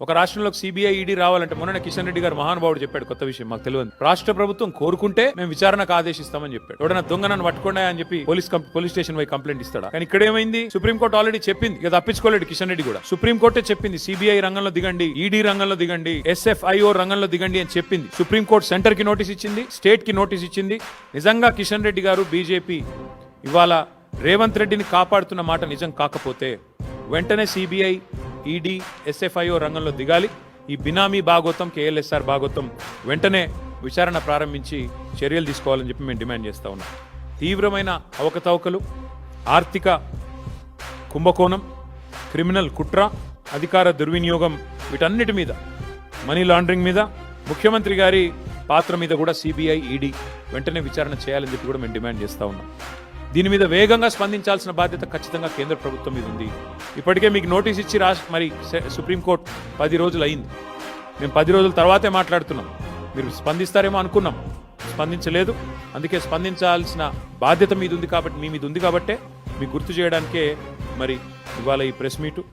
ఒక రాష్ట్రంలోకి CBI ED రావాలంటే మొన్న కిషన్ రెడ్డి గారు మహానుభావుడు చెప్పాడు కొత్త విషయం మాకు తెలియదు. రాష్ట్ర ప్రభుత్వం కోరుకుంటే మేము విచారణకు ఆదేశిస్తామని చెప్పాడు. ఎవడన్నా దొంగనని పట్టుకోండి అని చెప్పి పోలీస్ స్టేషన్ పోయి కంప్లైంట్ ఇస్తాడా? కానీ ఇక్కడ ఏమైంది, సుప్రీంకోర్టు ఆల్రెడీ చెప్పింది, ఇక తప్పించుకోలేడు కిషన్ రెడ్డి కూడా. సుప్రీంకోర్టే చెప్పింది సిబిఐ రంగంలో దిగండి, ఈడీ రంగంలో దిగండి, SFIO రంగంలో దిగండి అని చెప్పింది. సుప్రీంకోర్టు సెంటర్ కి నోటీస్ ఇచ్చింది, స్టేట్ కి నోటీస్ ఇచ్చింది. నిజంగా కిషన్ రెడ్డి గారు బీజేపీ ఇవాళ రేవంత్ రెడ్డిని కాపాడుతున్న మాట నిజం కాకపోతే వెంటనే సిబిఐ, ఈడీ, SFIO రంగంలో దిగాలి. ఈ బినామీ భాగోతం, KLSR భాగోతం వెంటనే విచారణ ప్రారంభించి చర్యలు తీసుకోవాలని చెప్పి మేము డిమాండ్ చేస్తా ఉన్నాం. తీవ్రమైన అవకతవకలు, ఆర్థిక కుంభకోణం, క్రిమినల్ కుట్ర, అధికార దుర్వినియోగం, వీటన్నిటి మీద, మనీ లాండరింగ్ మీద, ముఖ్యమంత్రి గారి పాత్ర మీద కూడా సిబిఐ, ఈడీ వెంటనే విచారణ చేయాలని చెప్పి కూడా మేము డిమాండ్ చేస్తా ఉన్నాం. దీని మీద వేగంగా స్పందించాల్సిన బాధ్యత ఖచ్చితంగా కేంద్ర ప్రభుత్వం మీద ఉంది. ఇప్పటికే మీకు నోటీస్ ఇచ్చి మరి సుప్రీంకోర్టు 10 రోజులు అయింది. మేము 10 రోజుల తర్వాతే మాట్లాడుతున్నాం. మీరు స్పందిస్తారేమో అనుకున్నాం, స్పందించలేదు. అందుకే స్పందించాల్సిన బాధ్యత మీద ఉంది కాబట్టి, మీ మీద ఉంది కాబట్టే మీకు గుర్తు చేయడానికే మరి ఇవాళ ఈ ప్రెస్ మీటు.